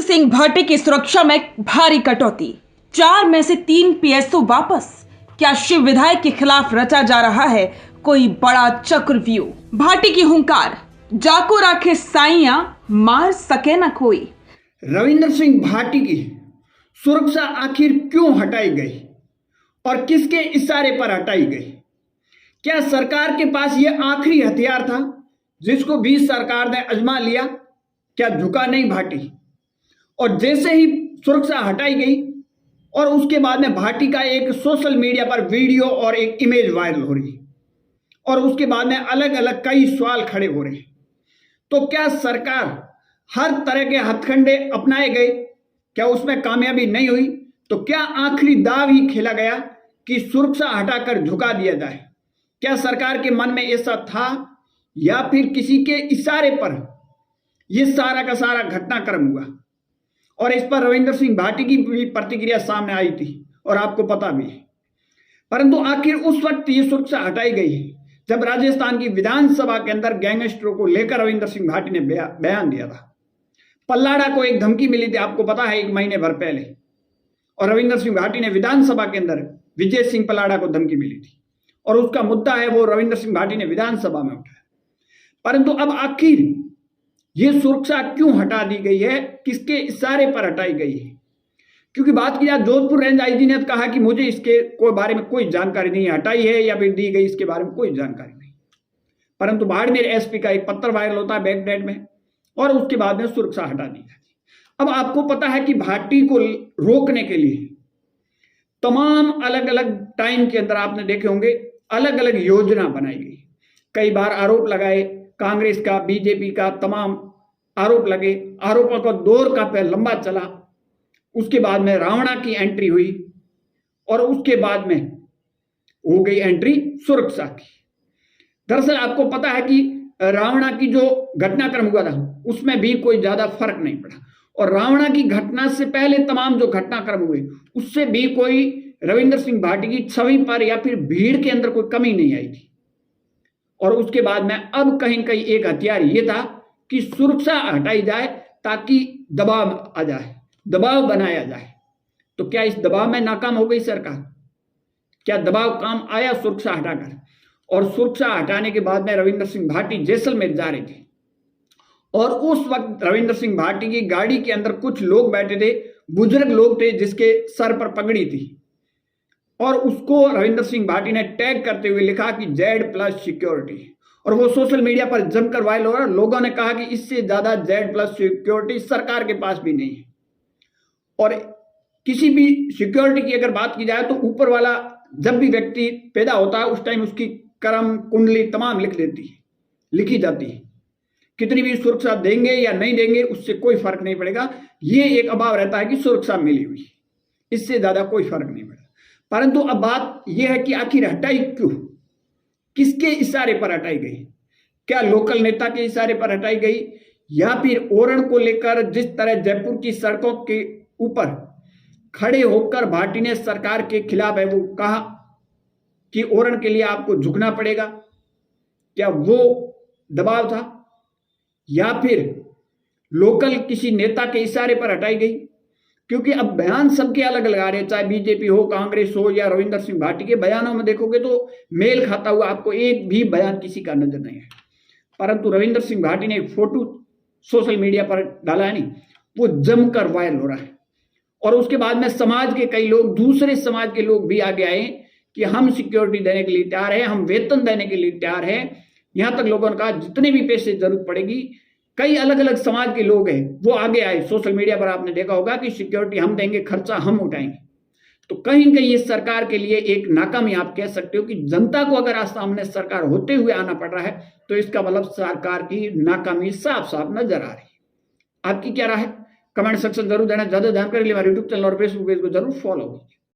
सिंह भाटी की सुरक्षा में भारी कटौती, 4 में से 3 पीएसओ वापस। क्या शिव विधायक के खिलाफ रचा जा रहा है कोई बड़ा चक्रव्यूह? भाटी की हुंकार, जाको राखे साइया मार सके न कोई। रविंद्र सिंह भाटी की सुरक्षा आखिर क्यों हटाई गई और किसके इशारे पर हटाई गई? क्या सरकार के पास यह आखिरी हथियार था जिसको भी सरकार ने आजमा लिया? क्या झुका नहीं भाटी? और जैसे ही सुरक्षा हटाई गई और उसके बाद में भाटी का एक सोशल मीडिया पर वीडियो और एक इमेज वायरल हो रही और उसके बाद में अलग अलग कई सवाल खड़े हो रहे। तो क्या सरकार हर तरह के हथकंडे अपनाए गए? क्या उसमें कामयाबी नहीं हुई? तो क्या आखिरी दाव ही खेला गया कि सुरक्षा हटाकर झुका दिया जाए? क्या सरकार के मन में ऐसा था या फिर किसी के इशारे पर यह सारा का सारा घटनाक्रम हुआ? और इस पर रविंद्र सिंह भाटी की भी प्रतिक्रिया सामने आई थी और आपको पता भी है। परंतु आखिर उस वक्त ये सुरक्षा हटाई गई है जब राजस्थान की विधानसभा के अंदर गैंगस्टरों को लेकर रविंद्र सिंह भाटी ने बयान दिया था। पल्लाड़ा को एक धमकी मिली थी, आपको पता है, 1 महीने भर पहले, और रविंद्र सिंह भाटी ने विधानसभा के अंदर विजय सिंह पल्लाड़ा को धमकी मिली थी और उसका मुद्दा है वो रविंद्र सिंह भाटी ने विधानसभा में उठाया। परंतु अब आखिर ये सुरक्षा क्यों हटा दी गई है, किसके इशारे पर हटाई गई है? क्योंकि बात की जाए, जोधपुर रेंज आईजी ने कहा कि मुझे इसके बारे में कोई जानकारी नहीं, हटाई है या फिर दी गई इसके बारे में कोई जानकारी नहीं। परंतु बाड़मेर एसपी का एक पत्र वायरल होता है बैकडेट में और उसके बाद में सुरक्षा हटा दी जाती है। अब आपको पता है कि भाटी को रोकने के लिए तमाम अलग अलग टाइम के अंदर आपने देखे होंगे अलग अलग योजना बनाई गई। कई बार आरोप लगाए, कांग्रेस का, बीजेपी का, तमाम आरोप लगे, आरोपों का दौर काफी लंबा चला। उसके बाद में रावणा की एंट्री हुई और उसके बाद में हो गई एंट्री सुरक्षा की। दरअसल आपको पता है कि रावणा की जो घटनाक्रम हुआ था उसमें भी कोई ज्यादा फर्क नहीं पड़ा और रावणा की घटना से पहले तमाम जो घटनाक्रम हुए उससे भी कोई रविंद्र सिंह भाटी की छवि पर या फिर भीड़ के अंदर कोई कमी नहीं आई थी। और उसके बाद में अब कहीं कहीं एक हथियार ये था कि सुरक्षा हटाई जाए ताकि दबाव आ जाए, दबाव बनाया जाए। तो क्या इस दबाव में नाकाम हो गई सरकार? क्या दबाव काम आया सुरक्षा हटाकर? और सुरक्षा हटाने के बाद में रविंद्र सिंह भाटी जैसलमेर जा रहे थे और उस वक्त रविंद्र सिंह भाटी की गाड़ी के अंदर कुछ लोग बैठे थे, बुजुर्ग लोग थे जिसके सर पर पगड़ी थी और उसको रविंद्र सिंह भाटी ने टैग करते हुए लिखा कि Z+ सिक्योरिटी, और वो सोशल मीडिया पर जमकर वायरल हो रहा। लोगों ने कहा कि इससे ज्यादा Z+ सिक्योरिटी सरकार के पास भी नहीं है। और किसी भी सिक्योरिटी की अगर बात की जाए तो ऊपर वाला जब भी व्यक्ति पैदा होता है उस टाइम उसकी कर्म कुंडली तमाम लिखी जाती है। कितनी भी सुरक्षा देंगे या नहीं देंगे उससे कोई फर्क नहीं पड़ेगा, ये एक अभाव रहता है कि सुरक्षा मिली हुई, इससे ज्यादा कोई फर्क नहीं पड़ेगा। परंतु अब बात यह है कि आखिर हटाई क्यों, किसके इशारे पर हटाई गई? क्या लोकल नेता के इशारे पर हटाई गई या फिर ओरण को लेकर जिस तरह जयपुर की सड़कों के ऊपर खड़े होकर भाटी ने सरकार के खिलाफ है वो कहा कि ओरण के लिए आपको झुकना पड़ेगा, क्या वो दबाव था? या फिर लोकल किसी नेता के इशारे पर हटाई गई? क्योंकि अब बयान सबके अलग अलग आ रहे हैं, चाहे बीजेपी हो, कांग्रेस हो या रविंद्र सिंह भाटी के बयानों में देखोगे तो मेल खाता हुआ आपको एक भी बयान किसी का नजर नहीं है। परंतु रविंद्र सिंह भाटी ने एक फोटो सोशल मीडिया पर डाला है, नहीं, वो जमकर वायरल हो रहा है और उसके बाद में समाज के कई लोग, दूसरे समाज के लोग भी आगे आए कि हम सिक्योरिटी देने के लिए तैयार है, हम वेतन देने के लिए तैयार है। यहां तक लोगों ने कहा जितने भी पैसे जरूरत पड़ेगी, कई अलग अलग समाज के लोग हैं वो आगे आए। सोशल मीडिया पर आपने देखा होगा कि सिक्योरिटी हम देंगे, खर्चा हम उठाएंगे। तो कहीं कहीं ये सरकार के लिए एक नाकामी आप कह सकते हो कि जनता को अगर आज सामने सरकार होते हुए आना पड़ रहा है तो इसका मतलब सरकार की नाकामी साफ साफ नजर आ रही है। आपकी क्या राय है? कमेंट सेक्शन जरूर देना। ज्यादा जानकारी के लिए हमारे यूट्यूब चैनल और फेसबुक पेज को जरूर फॉलो कीजिए।